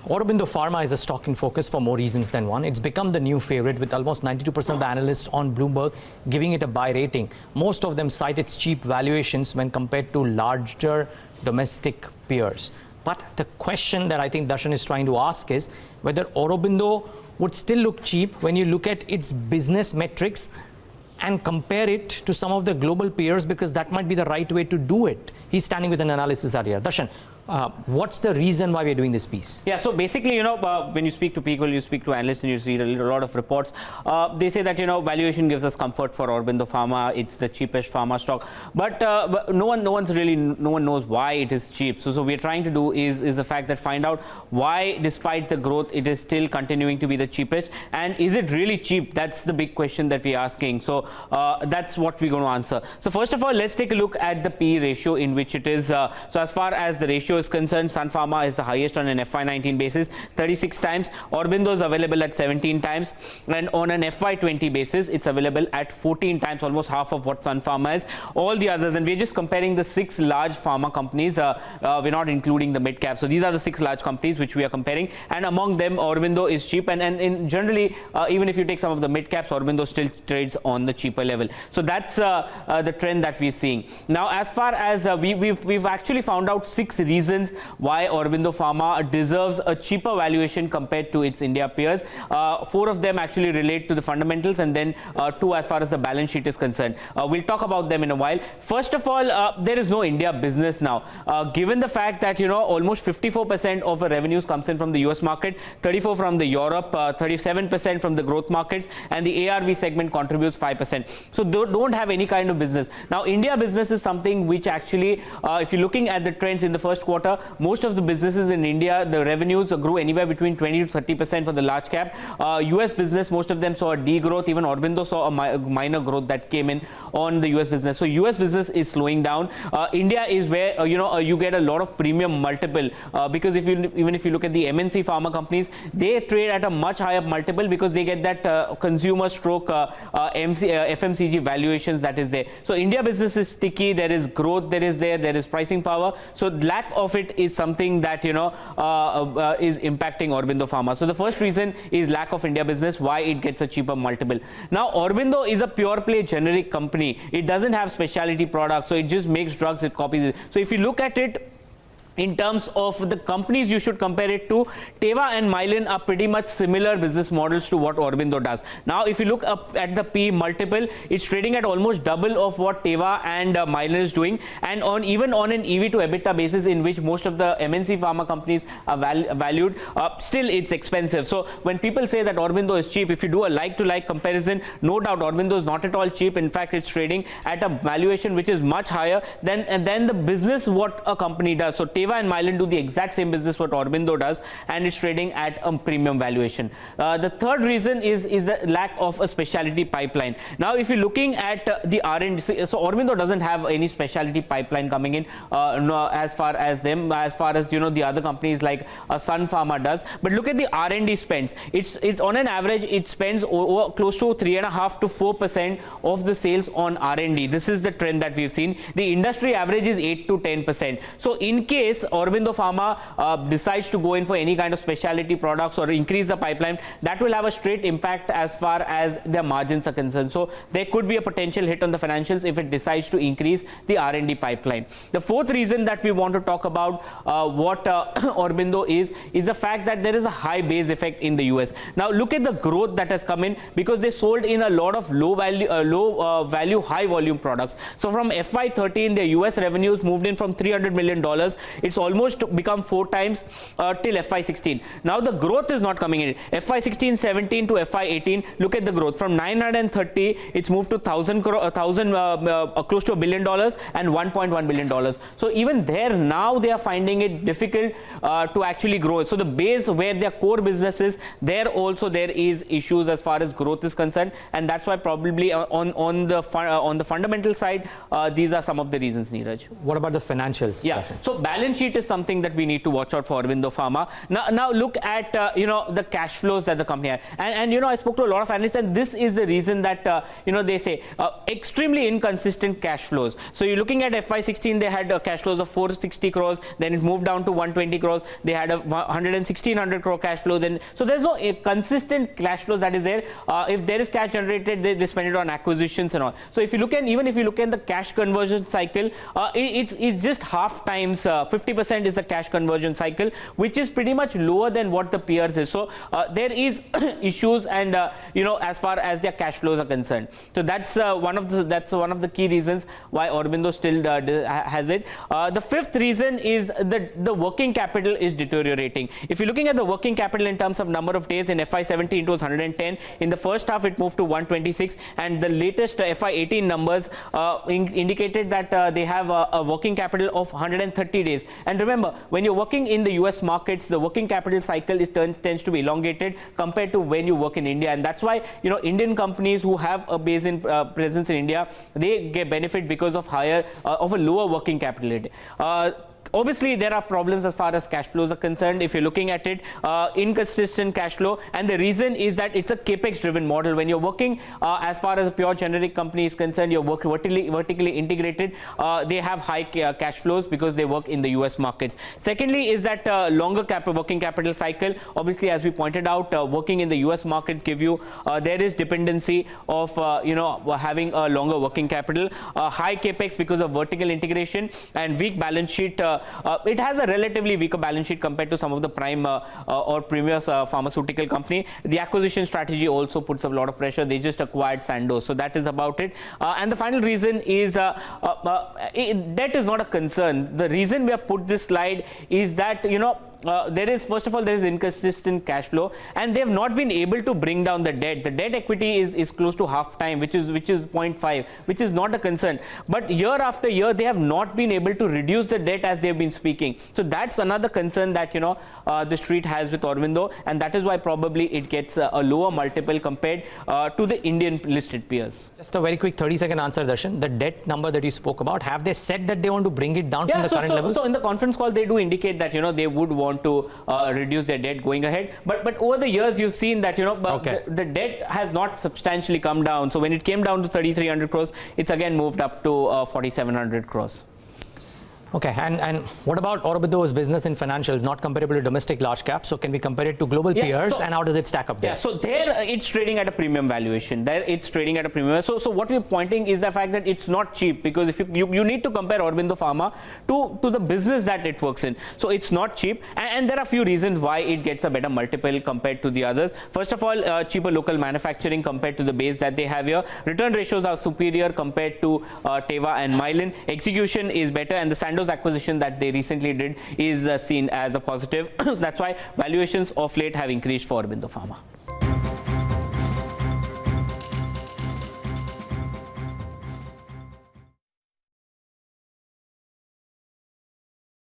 Aurobindo Pharma is a stock in focus for more reasons than one. It's become the new favorite with almost 92% of the analysts on Bloomberg giving it a buy rating. Most of them cite its cheap valuations when compared to larger domestic peers. But the question that I think Darshan is trying to ask is whether Aurobindo would still look cheap when you look at its business metrics and compare it to some of the global peers, because that might be the right way to do it. He's standing with an analysis area. Darshan, what's the reason why we're doing this piece? Yeah, so basically, when you speak to people, you speak to analysts and you read a lot of reports, they say that, valuation gives us comfort for Aurobindo Pharma. It's the cheapest pharma stock. But no one knows why it is cheap. So we're trying to do is the fact that find out why, despite the growth, it is still continuing to be the cheapest. And is it really cheap? That's the big question that we're asking. So that's what we're going to answer. So first of all, let's take a look at the P ratio in which it is. So as far as the ratio is concerned, Sun Pharma is the highest on an FY19 basis, 36 times. Aurobindo is available at 17 times. And on an FY20 basis, it's available at 14 times, almost half of what Sun Pharma is. All the others, and we're just comparing the 6 large pharma companies. We're not including the mid cap. So these are the 6 large companies which we are comparing. And among them, Aurobindo is cheap. And generally, even if you take some of the mid caps, Aurobindo still trades on the cheaper level. So that's the trend that we're seeing. Now, as far as we've actually found out 6 reasons why Aurobindo Pharma deserves a cheaper valuation compared to its India peers. 4 of them actually relate to the fundamentals, and then 2 as far as the balance sheet is concerned. We'll talk about them in a while. First of all, there is no India business now. Given the fact that, almost 54% of the revenues comes in from the US market, 34% from the Europe, 37% from the growth markets, and the ARV segment contributes 5%. So they don't have any kind of business. Now, India business is something which actually, if you're looking at the trends in the first quarter, most of the businesses in India, the revenues grew anywhere between 20 to 30% for the large cap. US business, most of them saw a degrowth. Even Aurobindo saw a minor growth that came in on the US business. So US business is slowing down. India is where you get a lot of premium multiple, because even if you look at the MNC pharma companies, they trade at a much higher multiple because they get that consumer stroke FMCG valuations that is there. So India business is sticky. There is growth. There is pricing power. So lack of it is something that is impacting Aurobindo Pharma. So the first reason is lack of India business, why it gets a cheaper multiple. Now, Aurobindo is a pure play generic company. It doesn't have specialty products, so it just makes drugs, it copies it. So if you look at it in terms of the companies you should compare it to, Teva and Mylan are pretty much similar business models to what Aurobindo does. Now, if you look up at the P multiple, it's trading at almost double of what Teva and Mylan is doing, and even on an EV to EBITDA basis, in which most of the MNC pharma companies are valued, still it's expensive. So when people say that Aurobindo is cheap, if you do a like-to-like comparison, no doubt Aurobindo is not at all cheap. In fact, it's trading at a valuation which is much higher than the business what a company does. So Teva and Mylan do the exact same business what Aurobindo does, and it's trading at a premium valuation. The third reason is the lack of a specialty pipeline. Now, if you're looking at the R&D, so Aurobindo doesn't have any specialty pipeline coming in as far as the other companies like Sun Pharma does. But look at the R&D spends. It's on an average, it spends over close to 3.5 to 4% of the sales on R&D. This is the trend that we've seen. The industry average is 8 to 10%. So in case Aurobindo Pharma decides to go in for any kind of specialty products or increase the pipeline, that will have a straight impact as far as their margins are concerned. So there could be a potential hit on the financials if it decides to increase the R&D pipeline. The fourth reason that we want to talk about what Aurobindo is the fact that there is a high base effect in the US. Now look at the growth that has come in, because they sold in a lot of low value, high volume products. So from FY13, their US revenues moved in from $300 million. It's almost become 4 times till FY16. Now the growth is not coming in. FY16, 17 to FY18, look at the growth. From 930, it's moved to close to $1 billion and $1.1 billion. So even there now they are finding it difficult to actually grow. So the base where their core business is, there is issues as far as growth is concerned, and that's why probably on the fundamental side, these are some of the reasons, Neeraj. What about the financials? Yeah. So balance balance sheet is something that we need to watch out for Aurobindo Pharma. Now look at the cash flows that the company had, and I spoke to a lot of analysts, and this is the reason that they say extremely inconsistent cash flows. So you're looking at FY16, they had cash flows of 460 crores, then it moved down to 120 crores. They had a 11600 crore cash flow. Then so there's no consistent cash flows that is there. If there is cash generated, they spend it on acquisitions and all. So if you look at the cash conversion cycle, it's just half times 50% is the cash conversion cycle, which is pretty much lower than what the peers is. So there is issues, and as far as their cash flows are concerned. So that's one of the key reasons why Aurobindo still has it. The fifth reason is that the working capital is deteriorating. If you're looking at the working capital in terms of number of days, in FY17 it was 110. In the first half it moved to 126, and the latest FY18 numbers indicated that they have a working capital of 130 days. And remember, when you're working in the US markets, the working capital cycle tends to be elongated compared to when you work in India, and that's why Indian companies who have a presence in India, they get benefit because of a lower working capital. Obviously, there are problems as far as cash flows are concerned. If you're looking at it, inconsistent cash flow, and the reason is that it's a capex-driven model. When you're working as far as a pure generic company is concerned, you're working vertically integrated. They have high cash flows because they work in the US markets. Secondly, is that longer working capital cycle. Obviously, as we pointed out, working in the US markets there is dependency of having a longer working capital, high capex because of vertical integration, and weak balance sheet. It has a relatively weaker balance sheet compared to some of the prime or premier pharmaceutical company. The acquisition strategy also puts a lot of pressure. They just acquired Sandoz, so that is about it. And the final reason is debt is not a concern. The reason we have put this slide is that there is inconsistent cash flow, and they have not been able to bring down the debt. The debt equity is close to half time, which is 0.5, which is not a concern. But year after year, they have not been able to reduce the debt as they've been speaking. So that's another concern that the street has with Aurobindo, and that is why probably it gets a lower multiple compared to the Indian listed peers. Just a very quick 30-second answer, Darshan. The debt number that you spoke about, have they said that they want to bring it down from the current levels? So in the conference call, they do indicate that they would want to reduce their debt going ahead, but over the years you've seen that the debt has not substantially come down. So when it came down to 3,300 crores, it's again moved up to 4,700 crores. Okay, and what about Aurobindo's business in financials, not comparable to domestic large caps? So can we compare it to global peers, and how does it stack up there? Yeah, so there it's trading at a premium valuation. There it's trading at a premium. So what we're pointing is the fact that it's not cheap, because if you need to compare Aurobindo Pharma to the business that it works in. So it's not cheap, and there are a few reasons why it gets a better multiple compared to the others. First of all, cheaper local manufacturing compared to the base that they have here. Return ratios are superior compared to Teva and Mylan. Execution is better, and the Sandoz acquisition that they recently did is seen as a positive. That's why valuations of late have increased for Aurobindo Pharma.